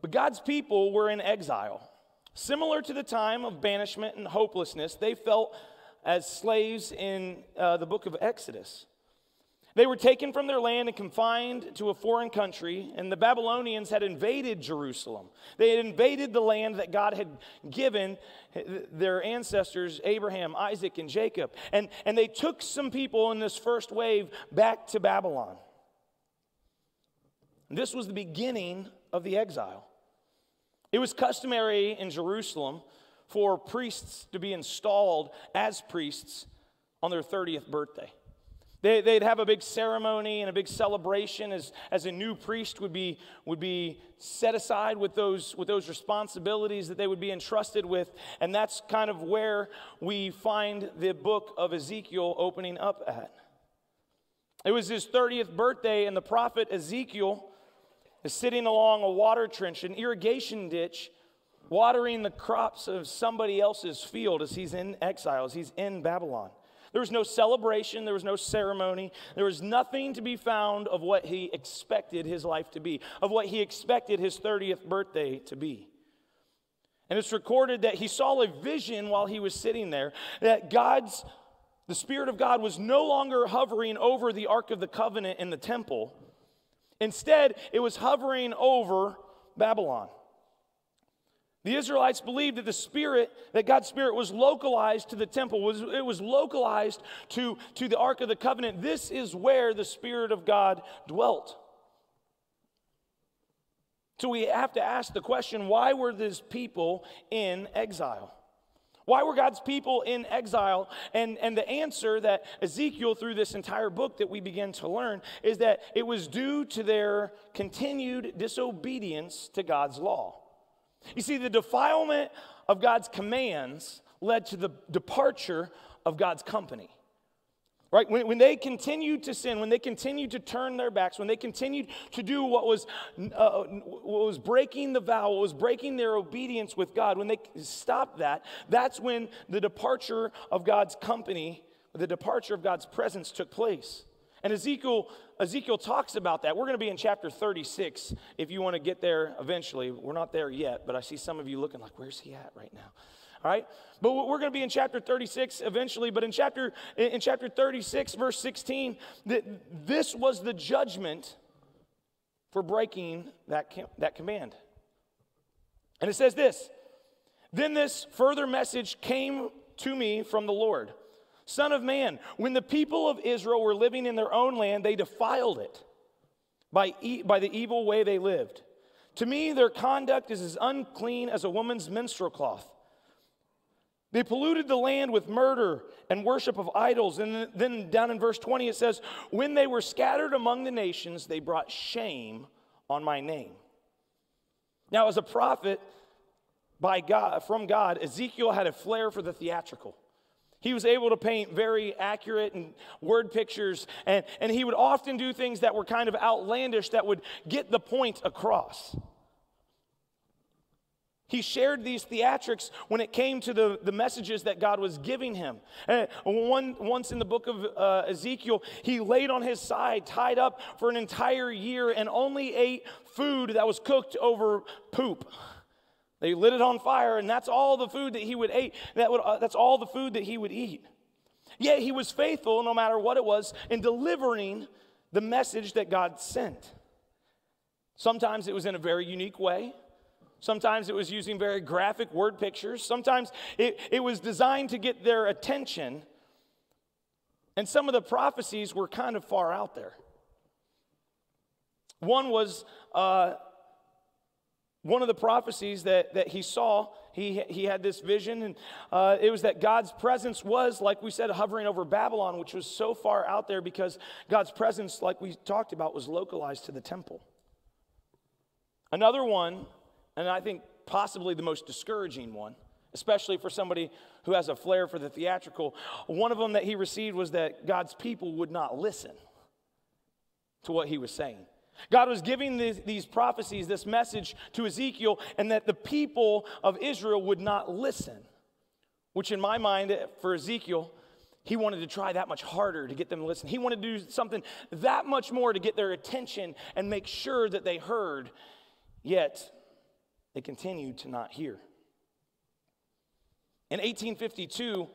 But God's people were in exile. Similar to the time of banishment and hopelessness, they felt as slaves in the book of Exodus. They were taken from their land and confined to a foreign country, and the Babylonians had invaded Jerusalem. They had invaded the land that God had given their ancestors, Abraham, Isaac, and Jacob. And they took some people in this first wave back to Babylon. This was the beginning of the exile. It was customary in Jerusalem for priests to be installed as priests on their 30th birthday. They'd have a big ceremony and a big celebration as a new priest would be set aside with those responsibilities that they would be entrusted with. And that's kind of where we find the book of Ezekiel opening up at. It was his 30th birthday, and the prophet Ezekiel is sitting along a water trench, an irrigation ditch, watering the crops of somebody else's field as he's in exile, as he's in Babylon. There was no celebration. There was no ceremony. There was nothing to be found of what he expected his life to be, of what he expected his 30th birthday to be. And it's recorded that he saw a vision while he was sitting there, that the Spirit of God was no longer hovering over the Ark of the Covenant in the temple. Instead, it was hovering over Babylon. The Israelites believed that God's Spirit was localized to the temple. It was localized to the Ark of the Covenant. This is where the Spirit of God dwelt. So we have to ask the question, why were these people in exile? Why were God's people in exile? And the answer that Ezekiel, through this entire book that we begin to learn, is that it was due to their continued disobedience to God's law. You see, the defilement of God's commands led to the departure of God's company. Right? When they continued to sin, when they continued to turn their backs, when they continued to do what was breaking the vow, what was breaking their obedience with God, when they stopped that, that's when the departure of God's company, the departure of God's presence took place. And Ezekiel talks about that. We're going to be in chapter 36 if you want to get there eventually. We're not there yet, but I see some of you looking like, where's he at right now? All right? But we're going to be in chapter 36 eventually. But in chapter 36, verse 16, this was the judgment for breaking that command. And it says this, "Then this further message came to me from the Lord. Son of man, when the people of Israel were living in their own land, they defiled it by the evil way they lived. To me, their conduct is as unclean as a woman's menstrual cloth. They polluted the land with murder and worship of idols." And then down in verse 20 it says, "When they were scattered among the nations, they brought shame on my name." Now, as a prophet from God, Ezekiel had a flair for the theatrical. He was able to paint very accurate and word pictures, and he would often do things that were kind of outlandish that would get the point across. He shared these theatrics when it came to the messages that God was giving him. Once in the book of Ezekiel, he laid on his side, tied up for an entire year, and only ate food that was cooked over poop. They lit it on fire, and that's all the food that he would eat. That's all the food that he would eat. Yet he was faithful, no matter what it was, in delivering the message that God sent. Sometimes it was in a very unique way. Sometimes it was using very graphic word pictures. Sometimes it was designed to get their attention. And some of the prophecies were kind of far out there. One was one of the prophecies that he saw. He had this vision, and it was that God's presence was, like we said, hovering over Babylon, which was so far out there because God's presence, like we talked about, was localized to the temple. Another one, and I think possibly the most discouraging one, especially for somebody who has a flair for the theatrical, one of them that he received was that God's people would not listen to what he was saying. God was giving these prophecies, this message to Ezekiel, and that the people of Israel would not listen, which in my mind, for Ezekiel, he wanted to try that much harder to get them to listen. He wanted to do something that much more to get their attention and make sure that they heard. Yet, they continued to not hear. In 1852,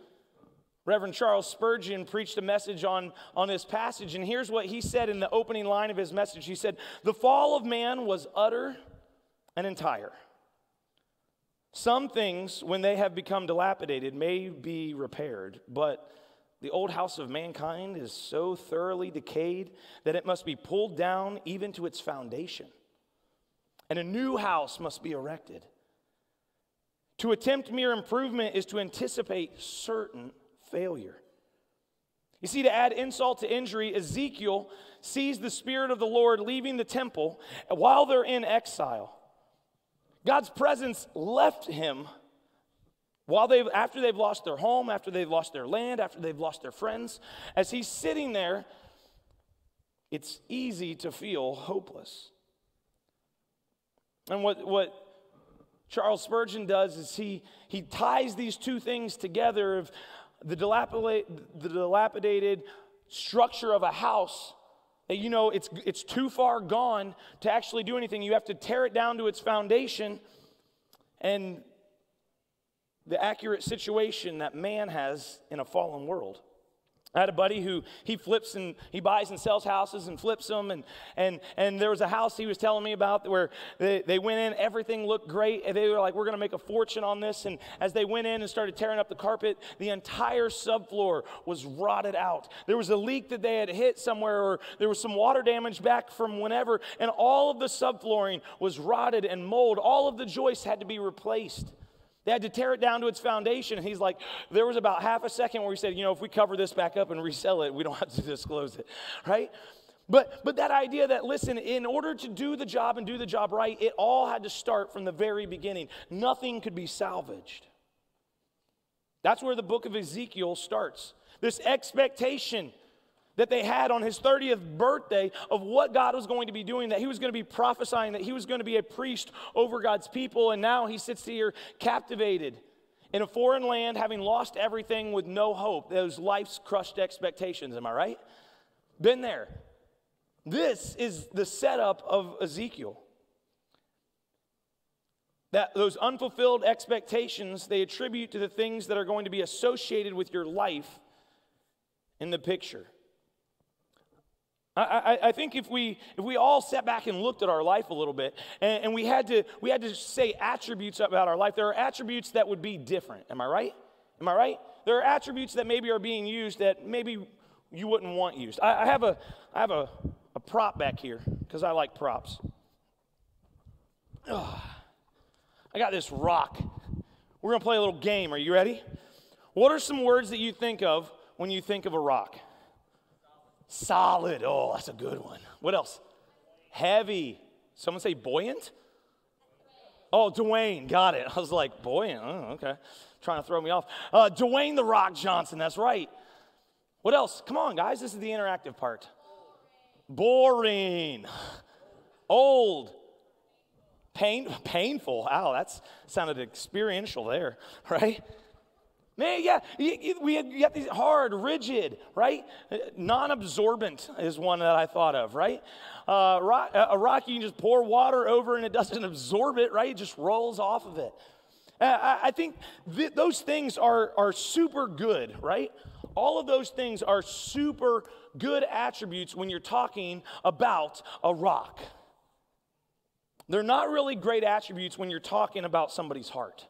Reverend Charles Spurgeon preached a message on this passage, and here's what he said in the opening line of his message. He said, "The fall of man was utter and entire. Some things, when they have become dilapidated, may be repaired, but the old house of mankind is so thoroughly decayed that it must be pulled down even to its foundation, and a new house must be erected. To attempt mere improvement is to anticipate certain failure." You see, to add insult to injury, Ezekiel sees the Spirit of the Lord leaving the temple while they're in exile. God's presence left him after they've lost their home, after they've lost their land, after they've lost their friends. As he's sitting there, it's easy to feel hopeless. And what Charles Spurgeon does is he ties these two things together of the dilapidated structure of a house that, it's too far gone to actually do anything. You have to tear it down to its foundation, and the accurate situation that man has in a fallen world. I had a buddy who he buys and sells houses and flips them, and there was a house he was telling me about where they went in, everything looked great, and they were like, we're going to make a fortune on this, and as they went in and started tearing up the carpet, the entire subfloor was rotted out. There was a leak that they had hit somewhere, or there was some water damage back from whenever, and all of the subflooring was rotted and mold. All of the joists had to be replaced. They had to tear it down to its foundation. And he's like, there was about half a second where he said, if we cover this back up and resell it, we don't have to disclose it, right? But that idea that, listen, in order to do the job and do the job right, it all had to start from the very beginning. Nothing could be salvaged. That's where the book of Ezekiel starts. This expectation that they had on his 30th birthday of what God was going to be doing, that he was going to be prophesying, that he was going to be a priest over God's people, and now he sits here captivated in a foreign land, having lost everything with no hope, those life's crushed expectations. Am I right? Been there. This is the setup of Ezekiel. That those unfulfilled expectations, they attribute to the things that are going to be associated with your life in the picture. I think if we all sat back and looked at our life a little bit, and we had to say attributes about our life, there are attributes that would be different. Am I right? Am I right? There are attributes that maybe are being used that maybe you wouldn't want used. I have a prop back here because I like props. I got this rock. We're gonna play a little game. Are you ready? What are some words that you think of when you think of a rock? Solid. Oh, that's a good one. What else? Heavy. Someone say buoyant? Oh, Dwayne. Got it. I was like, buoyant. Oh, okay. Trying to throw me off. Dwayne The Rock Johnson. That's right. What else? Come on, guys. This is the interactive part. Boring. Old. Painful. Wow, that sounded experiential there, right? Man, yeah, we got these hard, rigid, right? Non-absorbent is one that I thought of, right? A rock you can just pour water over and it doesn't absorb it, right? It just rolls off of it. I think those things are super good, right? All of those things are super good attributes when you're talking about a rock. They're not really great attributes when you're talking about somebody's heart.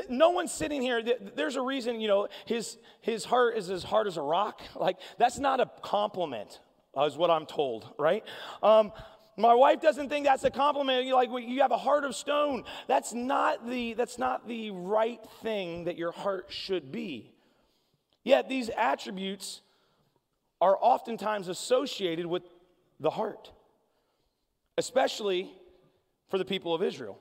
No one's sitting here, there's a reason, his heart is as hard as a rock. Like, that's not a compliment, is what I'm told, right? My wife doesn't think that's a compliment. You have a heart of stone. That's not the right thing that your heart should be. Yet these attributes are oftentimes associated with the heart, especially for the people of Israel.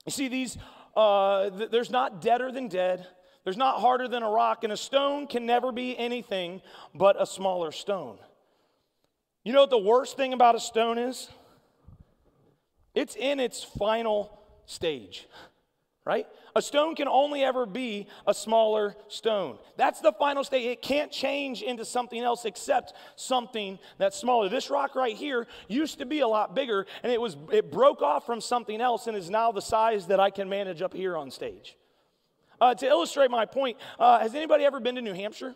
You see, there's not deader than dead. There's not harder than a rock, and a stone can never be anything but a smaller stone. You know what the worst thing about a stone is? It's in its final stage, right? A stone can only ever be a smaller stone. That's the final state. It can't change into something else except something that's smaller. This rock right here used to be a lot bigger, and it broke off from something else and is now the size that I can manage up here on stage. To illustrate my point, has anybody ever been to New Hampshire?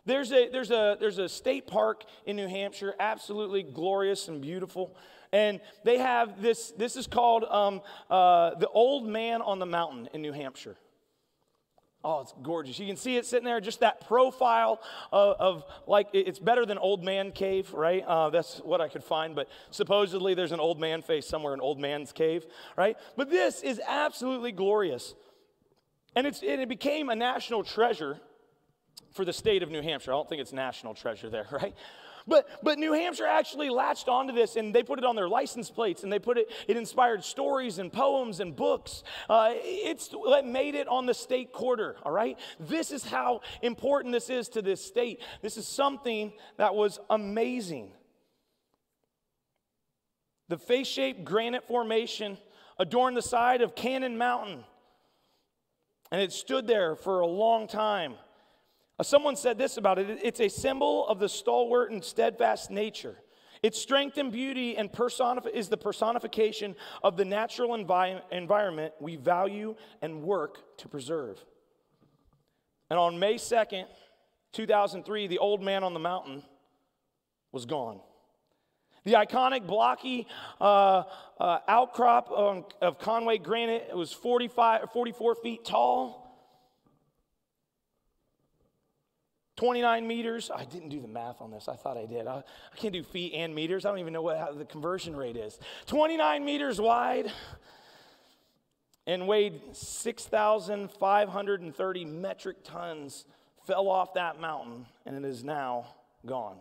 There's a state park in New Hampshire, absolutely glorious and beautiful. And they have this is called the Old Man on the Mountain in New Hampshire. Oh, it's gorgeous. You can see it sitting there, just that profile of like, it's better than Old Man Cave, right? That's what I could find, but supposedly there's an old man face somewhere in Old Man's Cave, right? But this is absolutely glorious. And it became a national treasure for the state of New Hampshire. I don't think it's national treasure there, right? But New Hampshire actually latched onto this, and they put it on their license plates, and it inspired stories and poems and books. It made it on the state quarter, all right? This is how important this is to this state. This is something that was amazing. The face-shaped granite formation adorned the side of Cannon Mountain, and it stood there for a long time. Someone said this about it: it's a symbol of the stalwart and steadfast nature. Its strength and beauty and is the personification of the natural environment we value and work to preserve. And on May 2nd, 2003, the Old Man on the Mountain was gone. The iconic blocky outcrop of Conway granite, it was 44 feet tall. 29 meters. I didn't do the math on this. I thought I did. I can't do feet and meters. I don't even know how the conversion rate is. 29 meters wide and weighed 6,530 metric tons, fell off that mountain, and it is now gone.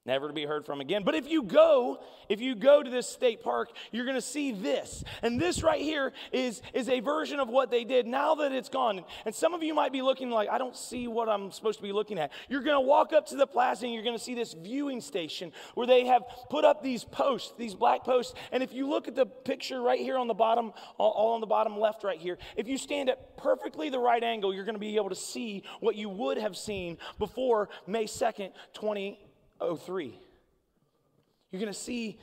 Never to be heard from again. But if you go to this state park, you're going to see this. And this right here is a version of what they did now that it's gone. And some of you might be looking like, I don't see what I'm supposed to be looking at. You're going to walk up to the plaza and you're going to see this viewing station where they have put up these posts, these black posts. And if you look at the picture right here on the bottom, all on the bottom left right here, if you stand at perfectly the right angle, you're going to be able to see what you would have seen before May 2nd, 2003. You're going to see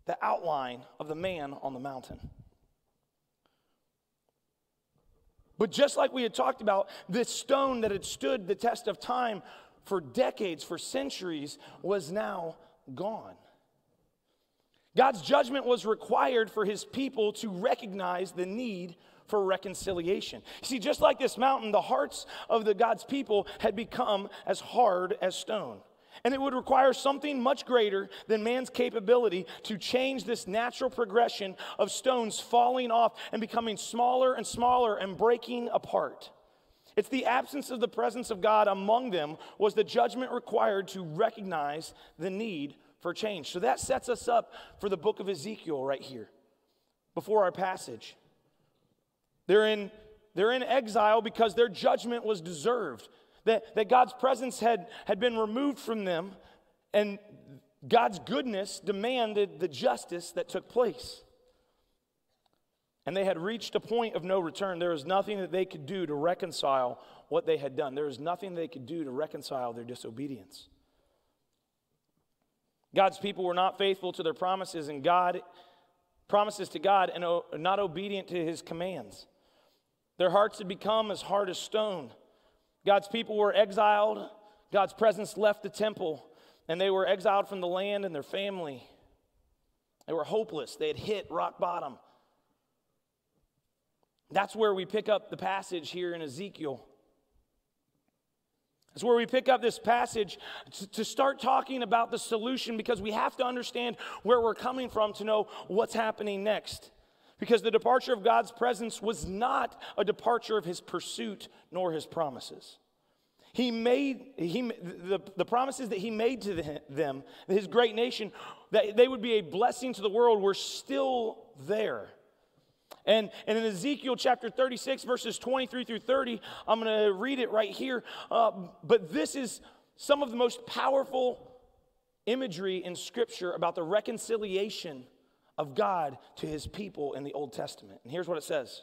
the outline of the man on the mountain. But just like we had talked about, this stone that had stood the test of time for decades, for centuries, was now gone. God's judgment was required for his people to recognize the need for reconciliation. See, just like this mountain, the hearts of God's people had become as hard as stone. And it would require something much greater than man's capability to change this natural progression of stones falling off and becoming smaller and smaller and breaking apart. It's the absence of the presence of God among them was the judgment required to recognize the need for change. So that sets us up for the book of Ezekiel right here, before our passage. They're in exile because their judgment was deserved. That God's presence had been removed from them, and God's goodness demanded the justice that took place. And they had reached a point of no return. There was nothing that they could do to reconcile what they had done. There was nothing they could do to reconcile their disobedience. God's people were not faithful to their promises to God and not obedient to his commands. Their hearts had become as hard as stone. God's people were exiled. God's presence left the temple, and they were exiled from the land and their family. They were hopeless. They had hit rock bottom. That's where we pick up the passage here in Ezekiel. That's where we pick up this passage to start talking about the solution, because we have to understand where we're coming from to know what's happening next. Because the departure of God's presence was not a departure of his pursuit nor his promises. The promises that he made to them, his great nation, that they would be a blessing to the world, were still there. And in Ezekiel chapter 36, verses 23 through 30, I'm going to read it right here. But this is some of the most powerful imagery in Scripture about the reconciliation of God to his people in the Old Testament. And here's what it says.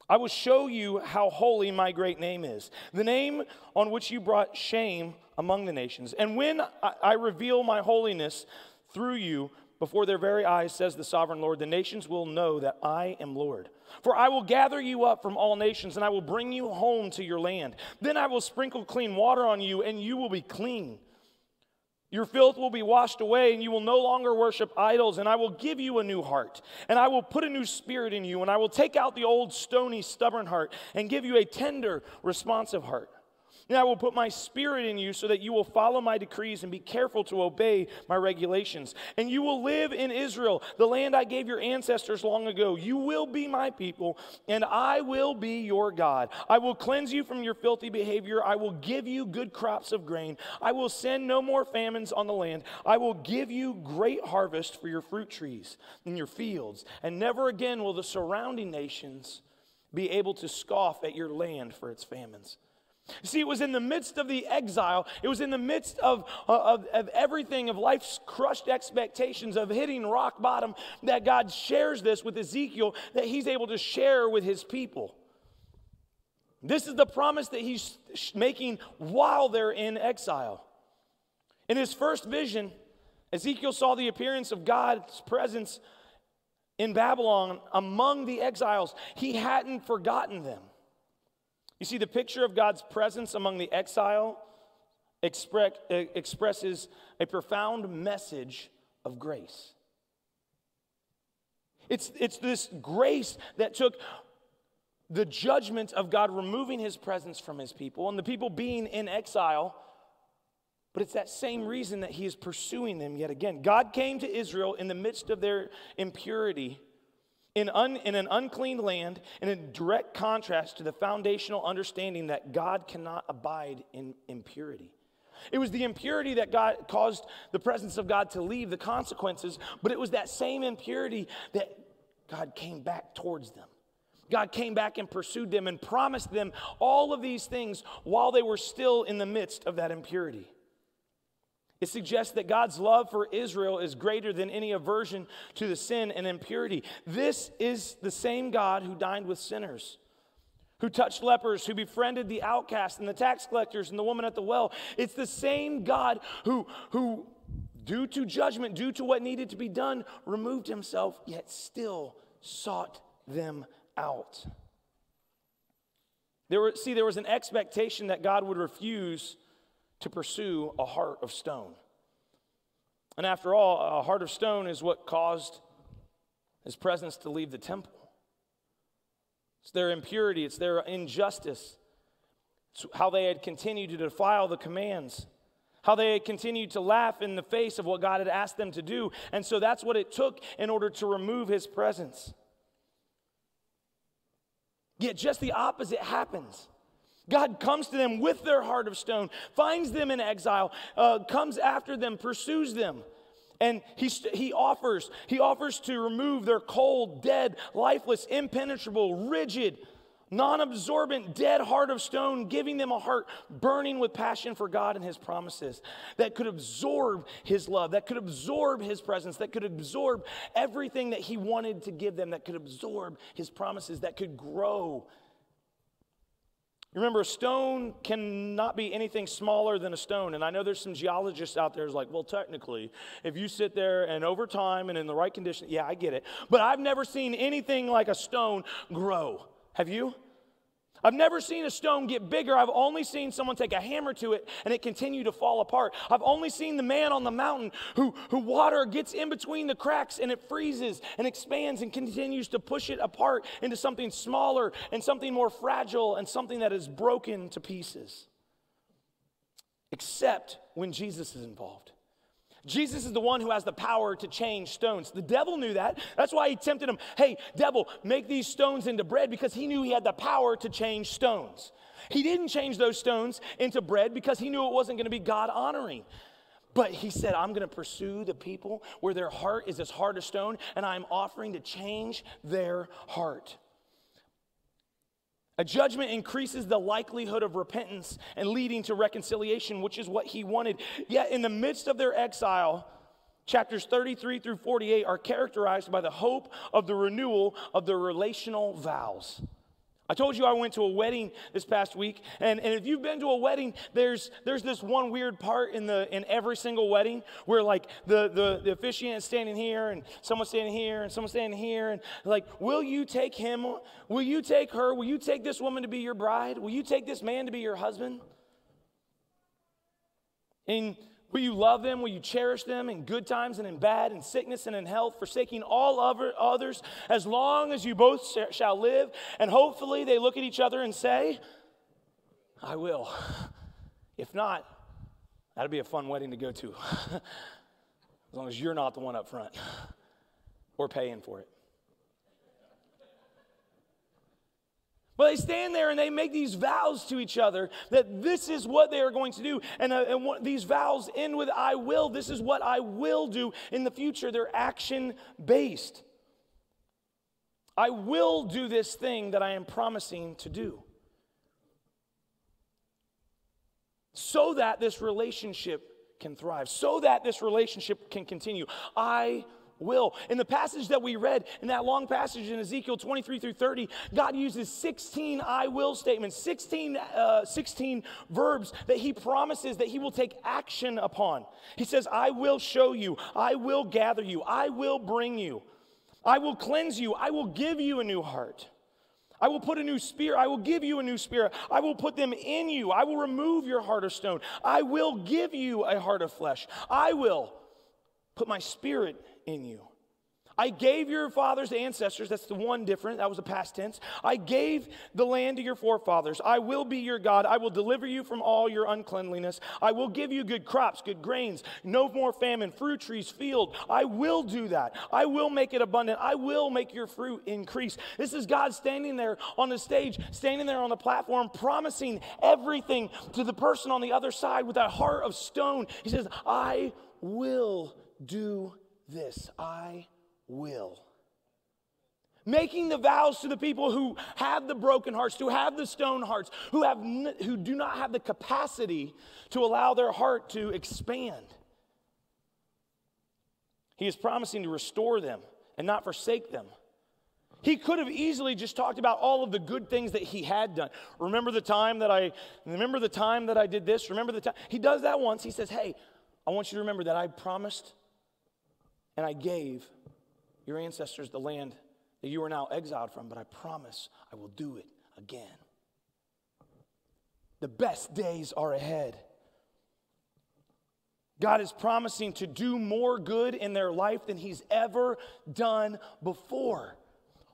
I will show you how holy my great name is, the name on which you brought shame among the nations. And when I reveal my holiness through you before their very eyes, says the sovereign Lord, the nations will know that I am Lord. For I will gather you up from all nations, and I will bring you home to your land. Then I will sprinkle clean water on you, and you will be clean. Your filth will be washed away, and you will no longer worship idols, and I will give you a new heart, and I will put a new spirit in you, and I will take out the old stony, stubborn heart, and give you a tender, responsive heart. And I will put my spirit in you so that you will follow my decrees and be careful to obey my regulations. And you will live in Israel, the land I gave your ancestors long ago. You will be my people, and I will be your God. I will cleanse you from your filthy behavior. I will give you good crops of grain. I will send no more famines on the land. I will give you great harvest for your fruit trees in your fields. And never again will the surrounding nations be able to scoff at your land for its famines. See, it was in the midst of the exile, it was in the midst of everything, of life's crushed expectations, of hitting rock bottom, that God shares this with Ezekiel, that he's able to share with his people. This is the promise that he's making while they're in exile. In his first vision, Ezekiel saw the appearance of God's presence in Babylon among the exiles. He hadn't forgotten them. You see, the picture of God's presence among the exile expresses a profound message of grace. It's this grace that took the judgment of God removing his presence from his people and the people being in exile, but it's that same reason that he is pursuing them yet again. God came to Israel in the midst of their impurity, in an unclean land, in a direct contrast to the foundational understanding that God cannot abide in impurity. It was the impurity that God caused the presence of God to leave, the consequences, but it was that same impurity that God came back towards them. God came back and pursued them and promised them all of these things while they were still in the midst of that impurity. It suggests that God's love for Israel is greater than any aversion to the sin and impurity. This is the same God who dined with sinners, who touched lepers, who befriended the outcast and the tax collectors and the woman at the well. It's the same God who due to judgment, due to what needed to be done, removed himself, yet still sought them out. There was an expectation that God would refuse to pursue a heart of stone. And after all, a heart of stone is what caused his presence to leave the temple. It's their impurity, it's their injustice. It's how they had continued to defile the commands, how they had continued to laugh in the face of what God had asked them to do. And so that's what it took in order to remove his presence. Yet just the opposite happens. God comes to them with their heart of stone, finds them in exile, comes after them, pursues them. And he offers to remove their cold, dead, lifeless, impenetrable, rigid, non-absorbent, dead heart of stone, giving them a heart burning with passion for God and his promises that could absorb his love, that could absorb his presence, that could absorb everything that he wanted to give them, that could absorb his promises, that could grow. Remember, a stone cannot be anything smaller than a stone. And I know there's some geologists out there who's like, well, technically, if you sit there and over time and in the right condition, yeah, I get it. But I've never seen anything like a stone grow. Have you? I've never seen a stone get bigger. I've only seen someone take a hammer to it and it continue to fall apart. I've only seen the man on the mountain who water gets in between the cracks and it freezes and expands and continues to push it apart into something smaller and something more fragile and something that is broken to pieces. Except when Jesus is involved. Jesus is the one who has the power to change stones. The devil knew that. That's why he tempted him. Hey, devil, make these stones into bread, because he knew he had the power to change stones. He didn't change those stones into bread because he knew it wasn't going to be God honoring. But he said, I'm going to pursue the people where their heart is as hard as stone, and I'm offering to change their heart. A judgment increases the likelihood of repentance and leading to reconciliation, which is what he wanted. Yet in the midst of their exile, Chapters 33 through 48 are characterized by the hope of the renewal of the relational vows. I told you I went to a wedding this past week, and if you've been to a wedding, there's this one weird part in every single wedding where like the officiant is standing here, and someone's standing here, and someone's standing here, and like, will you take him? Will you take her? Will you take this woman to be your bride? Will you take this man to be your husband? And will you love them? Will you cherish them in good times and in bad, in sickness and in health, forsaking all others, as long as you both shall live? And hopefully they look at each other and say, I will. If not, that'd be a fun wedding to go to. As long as you're not the one up front or paying for it. But they stand there and they make these vows to each other that this is what they are going to do. And these vows end with I will. This is what I will do in the future. They're action-based. I will do this thing that I am promising to do. So that this relationship can thrive. So that this relationship can continue. I will. In the passage that we read, in that long passage in Ezekiel 23 through 30, God uses 16 I will statements, 16 verbs that he promises that he will take action upon. He says, I will show you, I will gather you, I will bring you, I will cleanse you, I will give you a new heart. I will put a new spirit. I will give you a new spirit. I will put them in you. I will remove your heart of stone. I will give you a heart of flesh. I will put my spirit in you. I gave your fathers' ancestors, that's the one different, that was the past tense. I gave the land to your forefathers. I will be your God. I will deliver you from all your uncleanliness. I will give you good crops, good grains, no more famine, fruit trees, field. I will do that. I will make it abundant. I will make your fruit increase. This is God standing there on the stage, standing there on the platform, promising everything to the person on the other side with that heart of stone. He says, I will do this. I will. Making the vows to the people who have the broken hearts, who have the stone hearts, who do not have the capacity to allow their heart to expand. He is promising to restore them and not forsake them. He could have easily just talked about all of the good things that he had done. Remember the time that I did this? Remember the time? He does that once. He says, hey, I want you to remember that I promised and I gave your ancestors the land that you are now exiled from, but I promise I will do it again. The best days are ahead. God is promising to do more good in their life than he's ever done before,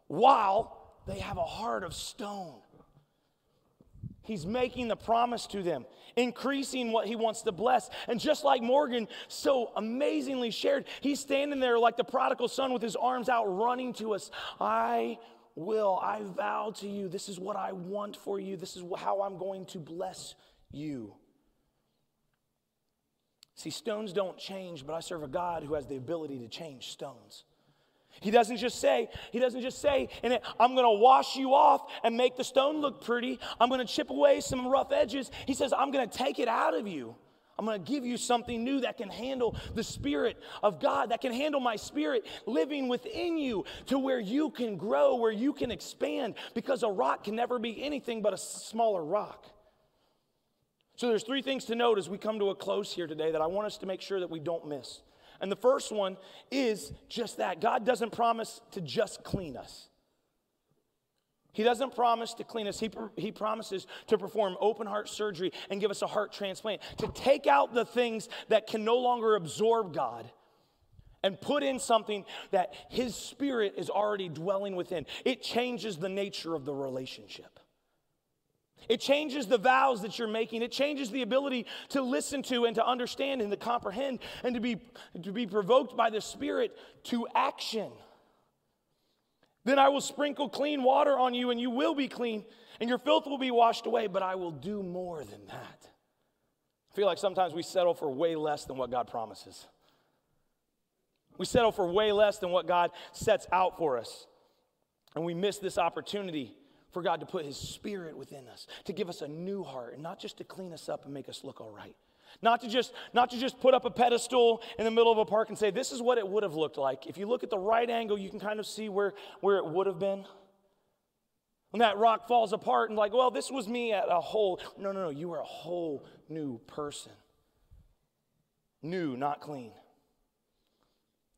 while they have a heart of stone. He's making the promise to them, increasing what he wants to bless. And just like Morgan so amazingly shared, he's standing there like the prodigal son with his arms out running to us. I vow to you, this is what I want for you. This is how I'm going to bless you. See, stones don't change, but I serve a God who has the ability to change stones. He doesn't just say, and I'm going to wash you off and make the stone look pretty. I'm going to chip away some rough edges. He says, I'm going to take it out of you. I'm going to give you something new that can handle the Spirit of God, that can handle my Spirit living within you to where you can grow, where you can expand, because a rock can never be anything but a smaller rock. So there's three things to note as we come to a close here today that I want us to make sure that we don't miss. And the first one is just that. God doesn't promise to just clean us. He doesn't promise to clean us. He promises to perform open heart surgery and give us a heart transplant, to take out the things that can no longer absorb God and put in something that his Spirit is already dwelling within. It changes the nature of the relationship. It changes the vows that you're making. It changes the ability to listen to and to understand and to comprehend and to be provoked by the Spirit to action. Then I will sprinkle clean water on you, and you will be clean, and your filth will be washed away, but I will do more than that. I feel like sometimes we settle for way less than what God promises. We settle for way less than what God sets out for us. And we miss this opportunity for God to put his Spirit within us, to give us a new heart, and not just to clean us up and make us look all right. Not to just put up a pedestal in the middle of a park and say, this is what it would have looked like. If you look at the right angle, you can kind of see where it would have been. When that rock falls apart and like, well, this was me at a whole. No, you were a whole new person. New, not clean.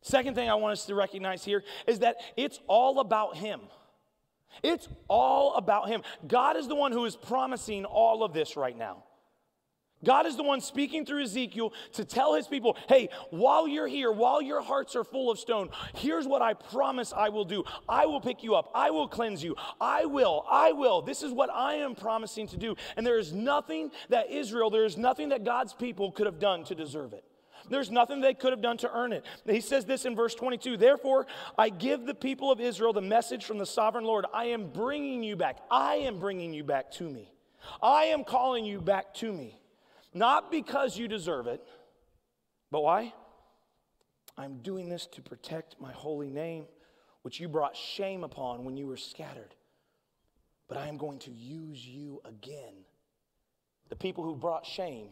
Second thing I want us to recognize here is that it's all about him. It's all about him. God is the one who is promising all of this right now. God is the one speaking through Ezekiel to tell his people, hey, while you're here, while your hearts are full of stone, here's what I promise I will do. I will pick you up. I will cleanse you. I will. This is what I am promising to do. And there is nothing that God's people could have done to deserve it. There's nothing they could have done to earn it. He says this in verse 22, therefore, I give the people of Israel the message from the sovereign Lord. I am bringing you back. I am bringing you back to me. I am calling you back to me. Not because you deserve it, but why? I'm doing this to protect my holy name, which you brought shame upon when you were scattered. But I am going to use you again. The people who brought shame,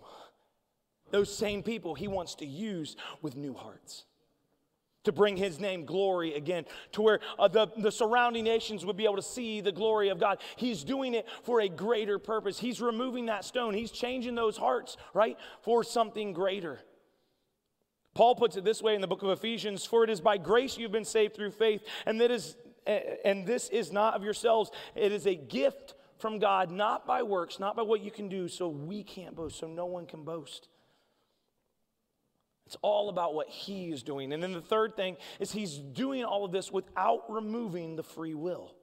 those same people he wants to use with new hearts. To bring his name glory again, to where the surrounding nations would be able to see the glory of God. He's doing it for a greater purpose. He's removing that stone. He's changing those hearts, right, for something greater. Paul puts it this way in the book of Ephesians, for it is by grace you've been saved through faith, and this is not of yourselves. It is a gift from God, not by works, not by what you can do, so we can't boast, so no one can boast. It's all about what he is doing. And then the third thing is he's doing all of this without removing the free will.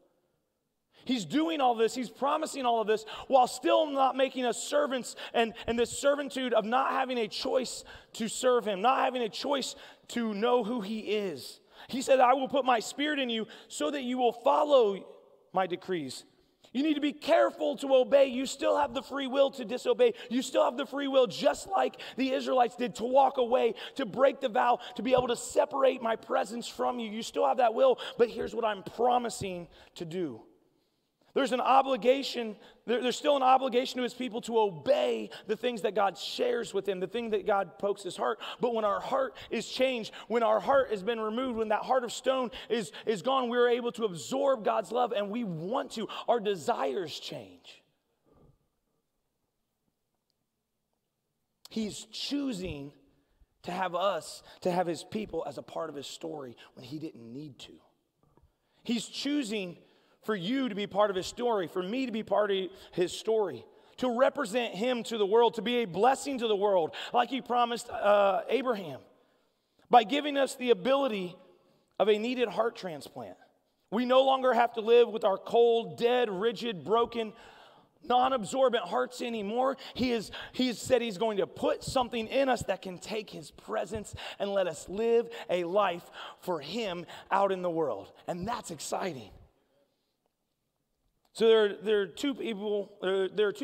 He's doing all this, he's promising all of this while still not making us servants and this servitude of not having a choice to serve him, not having a choice to know who he is. He said, I will put my spirit in you so that you will follow my decrees. You need to be careful to obey. You still have the free will to disobey. You still have the free will, just like the Israelites did, to walk away, to break the vow, to be able to separate my presence from you. You still have that will, but here's what I'm promising to do. There's an obligation, there's still an obligation to his people to obey the things that God shares with him, the thing that God pokes his heart. But when our heart is changed, when our heart has been removed, when that heart of stone is gone, we're able to absorb God's love, and we want to. Our desires change. He's choosing to have us, to have his people as a part of his story when he didn't need to. He's choosing for you to be part of his story, for me to be part of his story, to represent him to the world, to be a blessing to the world, like he promised Abraham, by giving us the ability of a needed heart transplant. We no longer have to live with our cold, dead, rigid, broken, non-absorbent hearts anymore. He has said he's going to put something in us that can take his presence and let us live a life for him out in the world. And that's exciting. So there are two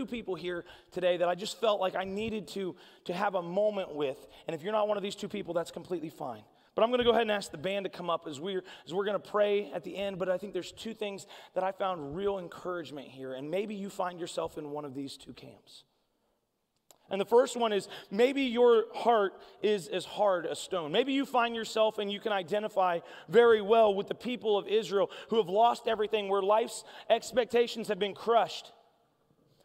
people here today that I just felt like I needed to have a moment with. And if you're not one of these two people, that's completely fine. But I'm going to go ahead and ask the band to come up as we're going to pray at the end. But I think there's two things that I found real encouragement here. And maybe you find yourself in one of these two camps. And the first one is maybe your heart is as hard as stone. Maybe you find yourself and you can identify very well with the people of Israel who have lost everything, where life's expectations have been crushed,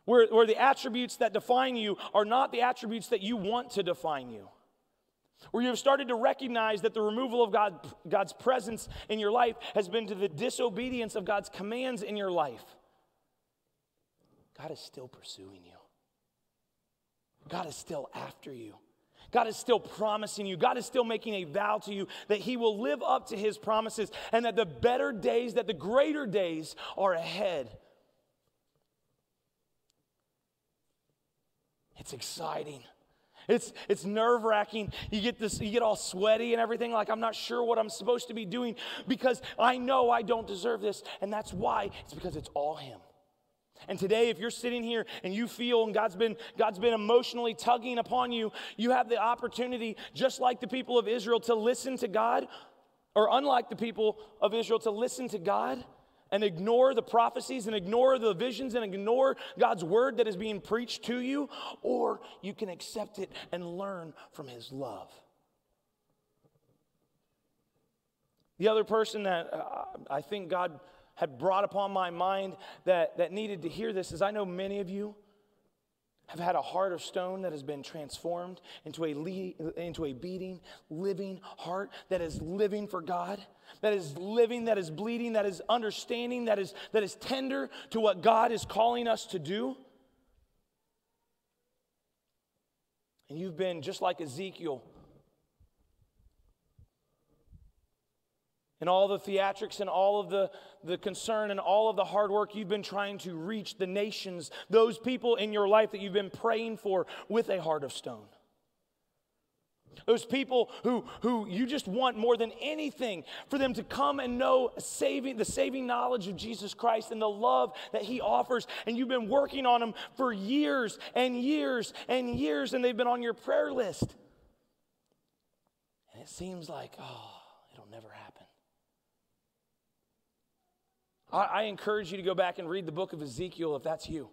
where the attributes that define you are not the attributes that you want to define you, where you have started to recognize that the removal of God's presence in your life has been to the disobedience of God's commands in your life. God is still pursuing you. God is still after you. God is still promising you. God is still making a vow to you that he will live up to his promises and that the better days, that the greater days are ahead. It's exciting. It's nerve-wracking. You get all sweaty and everything, like I'm not sure what I'm supposed to be doing because I know I don't deserve this. And that's why. It's because it's all him. And today, if you're sitting here and you feel and God's been emotionally tugging upon you, you have the opportunity, just like the people of Israel, to listen to God, or unlike the people of Israel, to listen to God and ignore the prophecies and ignore the visions and ignore God's word that is being preached to you, or you can accept it and learn from his love. The other person that I think God had brought upon my mind that needed to hear this is, I know many of you have had a heart of stone that has been transformed into a beating, living heart that is living for God, that is living, that is bleeding, that is understanding, that is tender to what God is calling us to do. And you've been just like Ezekiel, and all the theatrics and all of the concern and all of the hard work, you've been trying to reach the nations, those people in your life that you've been praying for with a heart of stone. Those people who you just want more than anything for them to come and know the saving knowledge of Jesus Christ and the love that he offers. And you've been working on them for years and years and years, and they've been on your prayer list. And it seems like, it'll never happen. I encourage you to go back and read the book of Ezekiel if that's you.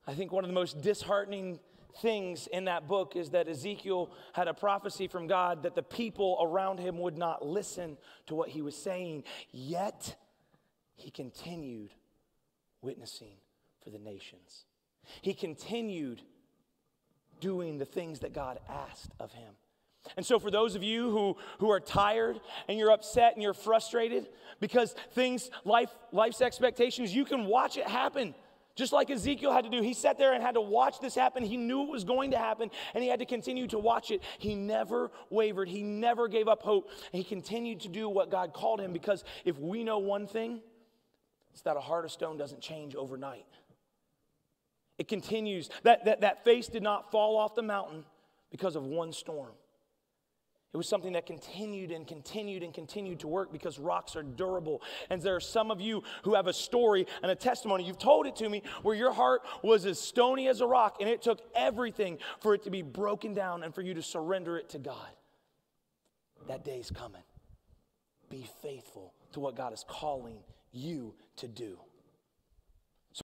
I think one of the most disheartening things in that book is that Ezekiel had a prophecy from God that the people around him would not listen to what he was saying, yet he continued witnessing for the nations. He continued doing the things that God asked of him. And so for those of you who are tired and you're upset and you're frustrated because life's expectations, you can watch it happen. Just like Ezekiel had to do. He sat there and had to watch this happen. He knew it was going to happen, and he had to continue to watch it. He never wavered. He never gave up hope. And he continued to do what God called him, because if we know one thing, it's that a heart of stone doesn't change overnight. It continues. That face did not fall off the mountain because of one storm. It was something that continued and continued and continued to work, because rocks are durable. And there are some of you who have a story and a testimony. You've told it to me where your heart was as stony as a rock, and it took everything for it to be broken down and for you to surrender it to God. That day's coming. Be faithful to what God is calling you to do.